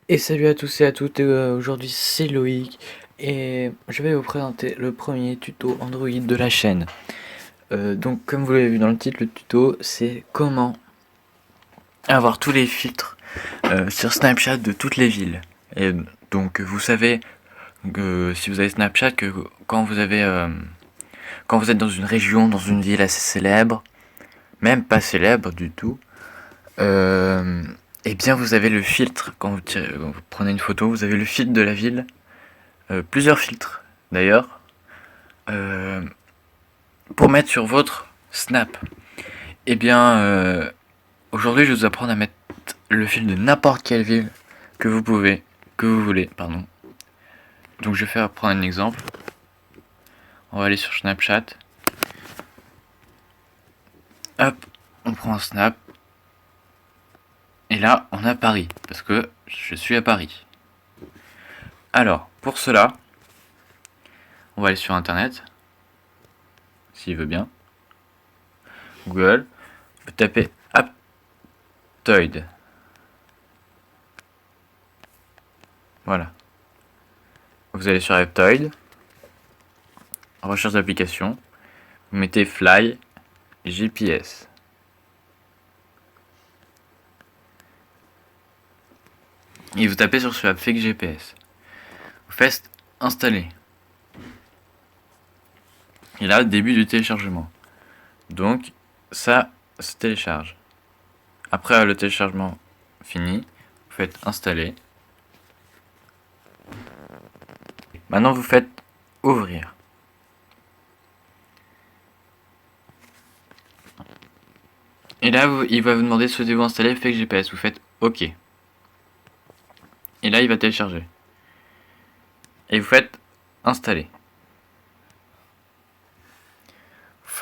Et salut à tous et à toutes, aujourd'hui c'est Loïc et je vais vous présenter le premier tuto Android de la chaîne. Donc comme vous l'avez vu dans le titre, le tuto c'est comment avoir tous les filtres sur Snapchat de toutes les villes. Et donc vous savez que si vous avez Snapchat, que quand vous êtes dans une région, dans une ville assez célèbre, même pas célèbre du tout, et bien vous avez le filtre, quand vous prenez une photo, vous avez le filtre de la ville. Plusieurs filtres d'ailleurs pour mettre sur votre Snap. Et bien aujourd'hui je vais vous apprendre à mettre le filtre de n'importe quelle ville que vous voulez, pardon. Donc je vais prendre un exemple. On va aller sur Snapchat. Hop, on prend un Snap. Et là on a Paris, parce que je suis à Paris. Alors pour cela, on va aller sur internet, s'il veut bien. Google, vous tapez Aptoide. Voilà. Vous allez sur Aptoide, recherche d'application, vous mettez Fly GPS. Et vous tapez sur ce app Fake GPS. Vous faites installer. Et là, début du téléchargement. Donc, ça se télécharge. Après le téléchargement fini, vous faites installer. Maintenant, vous faites ouvrir. Et là, il va vous demander souhaitez-vous installer Fake GPS. Vous faites OK. Et là, il va télécharger. Et vous faites installer.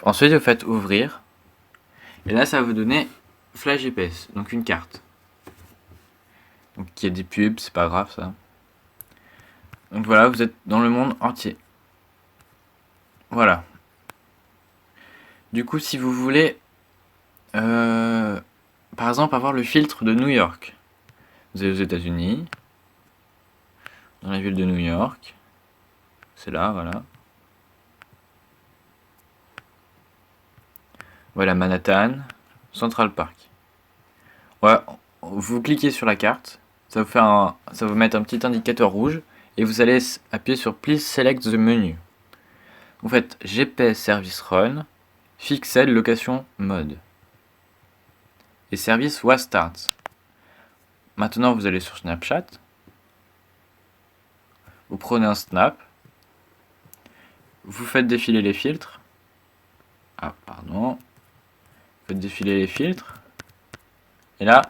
Ensuite, vous faites ouvrir. Et là, ça va vous donner Flash GPS, donc une carte. Donc, il y a des pubs, c'est pas grave ça. Donc voilà, vous êtes dans le monde entier. Voilà. Du coup, si vous voulez, par exemple, avoir le filtre de New York. Vous allez aux États-Unis, dans la ville de New York. C'est là, voilà. Voilà, Manhattan, Central Park. Ouais, vous cliquez sur la carte, ça va vous mettre un petit indicateur rouge et vous allez appuyer sur Please Select the Menu. Vous faites GPS Service Run, Fixed Location Mode et Service Was Start. Maintenant vous allez sur Snapchat, vous prenez un snap, vous faites défiler les filtres. Ah pardon, vous faites défiler les filtres. Et là,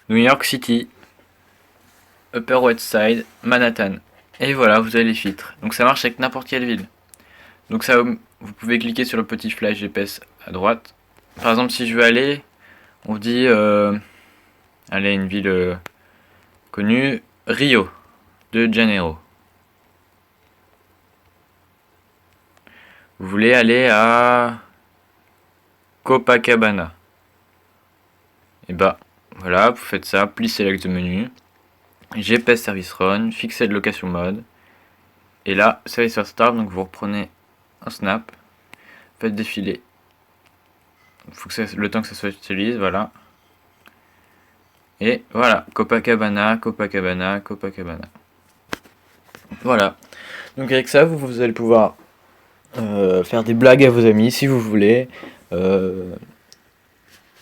New York City, Upper West Side, Manhattan. Et voilà, vous avez les filtres. Donc ça marche avec n'importe quelle ville. Donc ça, vous pouvez cliquer sur le petit flash GPS à droite. Par exemple, si je veux aller, on dit aller à une ville connue, Rio de Janeiro. Vous voulez aller à Copacabana. Et bah voilà, vous faites ça, please select the menu, GPS Service Run, Fixed Location Mode. Et là, Service Start, donc vous reprenez un snap, faites défiler. Il faut que le temps que ça soit utilisé, voilà. Et voilà, Copacabana, Copacabana, Copacabana. Voilà. Donc avec ça, vous allez pouvoir faire des blagues à vos amis si vous voulez.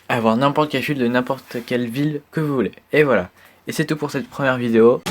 Avoir n'importe quel fil de n'importe quelle ville que vous voulez. Et voilà. Et c'est tout pour cette première vidéo.